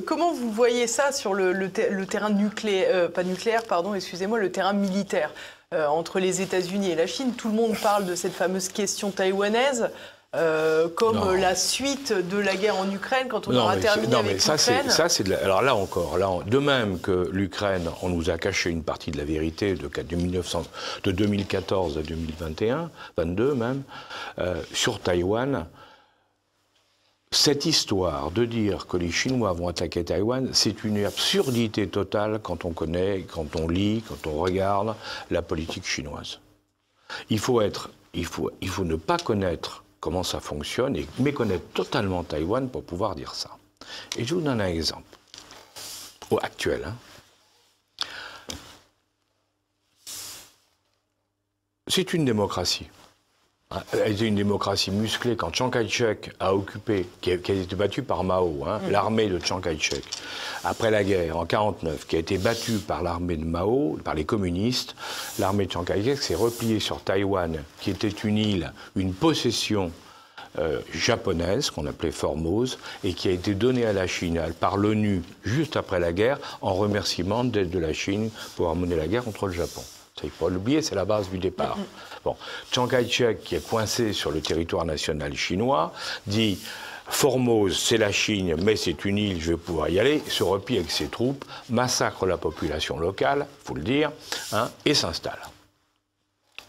Comment vous voyez ça sur le terrain nucléaire, pas nucléaire, pardon, excusez-moi, le terrain militaire entre les États-Unis et la Chine? Tout le monde parle de cette fameuse question taïwanaise. Comme la suite de la guerre en Ukraine, quand on aura terminé avec l'Ukraine. Alors là encore, de même que l'Ukraine, on nous a caché une partie de la vérité de 2014 à 2021, 22 même, sur Taïwan. Cette histoire de dire que les Chinois vont attaquer Taïwan, c'est une absurdité totale quand on connaît, quand on lit, quand on regarde la politique chinoise. Il faut ne pas connaître comment ça fonctionne et méconnaître totalement Taïwan pour pouvoir dire ça. Et je vous donne un exemple actuel. C'est une démocratie. Elle était une démocratie musclée quand Chiang Kai-shek a occupé, qui a été battu par Mao, l'armée de Chiang Kai-shek, après la guerre en 1949, qui a été battue par l'armée de Mao, par les communistes. L'armée de Chiang Kai-shek s'est repliée sur Taïwan, qui était une île, une possession japonaise, qu'on appelait Formose, et qui a été donnée à la Chine par l'ONU juste après la guerre, en remerciement d'aide de la Chine pour avoir mené la guerre contre le Japon. Il ne faut pas l'oublier, c'est la base du départ. Bon, Chiang Kai-shek, qui est coincé sur le territoire national chinois, dit Formose, c'est la Chine, mais c'est une île, je vais pouvoir y aller, se replie avec ses troupes, massacre la population locale, il faut le dire, et s'installe.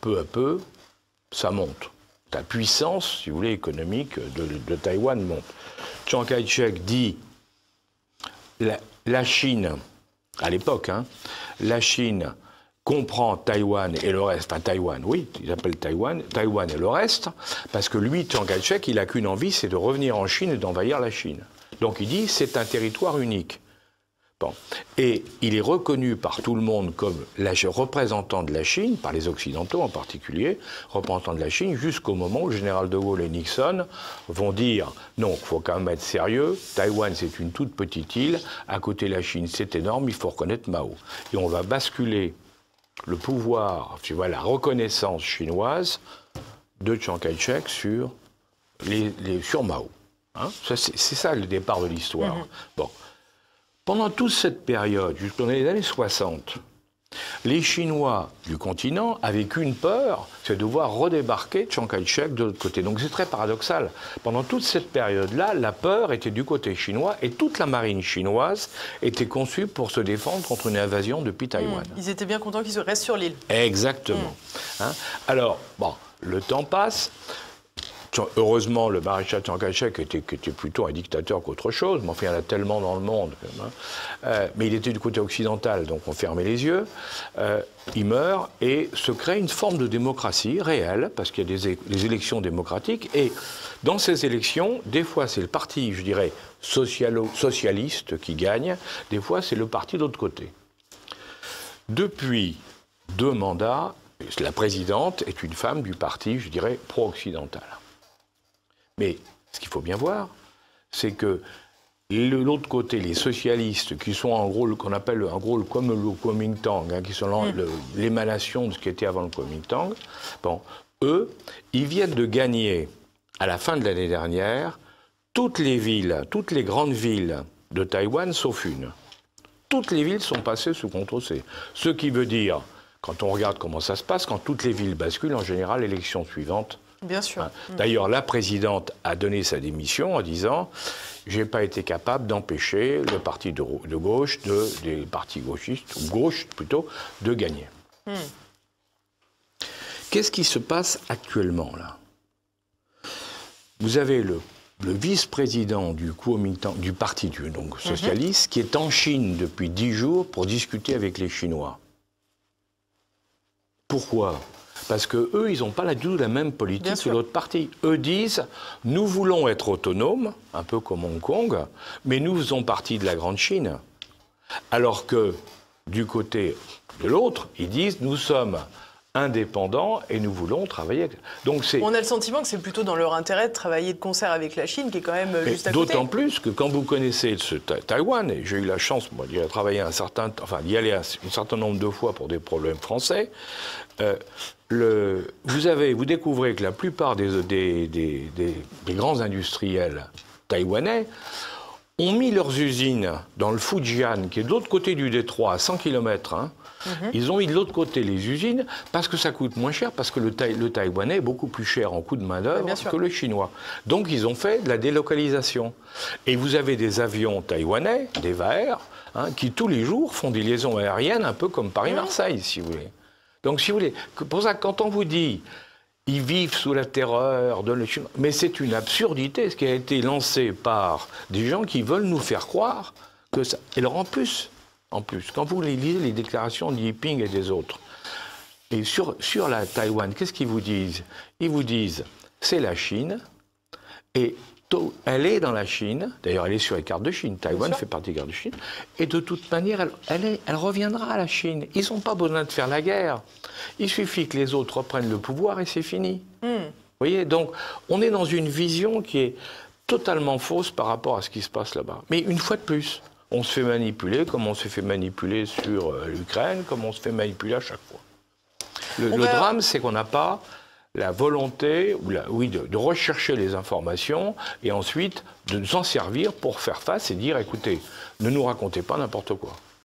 Peu à peu, ça monte. La puissance, si vous voulez, économique de Taïwan monte. Chiang Kai-shek dit la Chine, à l'époque, la Chine comprend Taïwan et le reste, enfin Taïwan, oui, ils appellent Taïwan et le reste, parce que lui, Chiang Kai-shek, il n'a qu'une envie, c'est de revenir en Chine et d'envahir la Chine. Donc il dit, c'est un territoire unique. Bon. Et il est reconnu par tout le monde comme représentant de la Chine, par les Occidentaux en particulier, représentant de la Chine, jusqu'au moment où le général de Gaulle et Nixon vont dire « Non, il faut quand même être sérieux, Taïwan c'est une toute petite île, à côté de la Chine c'est énorme, il faut reconnaître Mao. » Et on va basculer le pouvoir, tu vois, la reconnaissance chinoise de Chiang Kai-shek sur Mao. C'est ça le départ de l'histoire. Bon. Pendant toute cette période, jusqu'aux années 60, les Chinois du continent avaient qu'une peur, c'est de voir redébarquer Chiang Kai-shek de l'autre côté. Donc c'est très paradoxal. Pendant toute cette période-là, la peur était du côté chinois et toute la marine chinoise était conçue pour se défendre contre une invasion depuis Taïwan. Ils étaient bien contents qu'ils restent sur l'île. Exactement. Alors, bon, le temps passe. Heureusement, le maréchal Chiang Kai-shek était plutôt un dictateur qu'autre chose, mais enfin, il y en a tellement dans le monde. Mais il était du côté occidental, donc on fermait les yeux. Il meurt et se crée une forme de démocratie réelle, parce qu'il y a des élections démocratiques. Et dans ces élections, des fois c'est le parti, je dirais, socialiste qui gagne, des fois c'est le parti de l'autre côté. Depuis 2 mandats, la présidente est une femme du parti, je dirais, pro-occidental. Mais ce qu'il faut bien voir, c'est que de l'autre côté, les socialistes, qui sont en gros, qu'on appelle en gros comme le Kuomintang, qui sont l'émanation de ce qui était avant le Kuomintang, bon, eux, ils viennent de gagner, à la fin de l'année dernière, toutes les grandes villes de Taïwan, sauf une. Toutes les villes sont passées sous contrôle C. Ce qui veut dire, quand on regarde comment ça se passe, quand toutes les villes basculent, en général, l'élection suivante. Bien sûr. D'ailleurs, la présidente a donné sa démission en disant « J'ai pas été capable d'empêcher le parti de gauche, des partis gauchistes, ou gauche plutôt, de gagner. Qu'est-ce qui se passe actuellement, là? Vous avez le vice-président du Kuomintang, du parti donc, socialiste, qui est en Chine depuis 10 jours pour discuter avec les Chinois. Pourquoi ? Parce qu'eux, ils n'ont pas du tout la même politique que l'autre parti. Eux disent, nous voulons être autonomes, un peu comme Hong Kong, mais nous faisons partie de la Grande Chine. Alors que, du côté de l'autre, ils disent, nous sommes indépendants et nous voulons travailler. Donc on a le sentiment que c'est plutôt dans leur intérêt de travailler de concert avec la Chine, qui est quand même juste à côté. D'autant plus que quand vous connaissez Taïwan, et j'ai eu la chance moi, d'y aller un certain nombre de fois pour des problèmes français, vous découvrez que la plupart des grands industriels taïwanais ont mis leurs usines dans le Fujian, qui est de l'autre côté du détroit, à 100 km. Hein. Ils ont mis de l'autre côté les usines parce que ça coûte moins cher, parce que le taïwanais est beaucoup plus cher en coût de main-d'œuvre que le chinois. Donc ils ont fait de la délocalisation. Et vous avez des avions taïwanais, des VAR, hein, qui tous les jours font des liaisons aériennes un peu comme Paris-Marseille, si vous voulez. Donc si vous voulez, pour ça, quand on vous dit ils vivent sous la terreur de le Chinois, mais c'est une absurdité, ce qui a été lancé par des gens qui veulent nous faire croire que ça. Et alors en plus, quand vous lisez les déclarations de Yiping et des autres, et sur la Taïwan, qu'est-ce qu'ils vous disent? Ils vous disent, c'est la Chine, et elle est dans la Chine, d'ailleurs elle est sur les cartes de Chine, Taïwan fait partie des cartes de Chine, et de toute manière, elle reviendra à la Chine. Ils n'ont pas besoin de faire la guerre. Il suffit que les autres reprennent le pouvoir et c'est fini. Vous voyez, donc on est dans une vision qui est totalement fausse par rapport à ce qui se passe là-bas. Mais une fois de plus, on se fait manipuler comme on s'est fait manipuler sur l'Ukraine, comme on se fait manipuler à chaque fois. Le drame, c'est qu'on n'a pas la volonté de rechercher les informations et ensuite de s'en servir pour faire face et dire, écoutez, ne nous racontez pas n'importe quoi.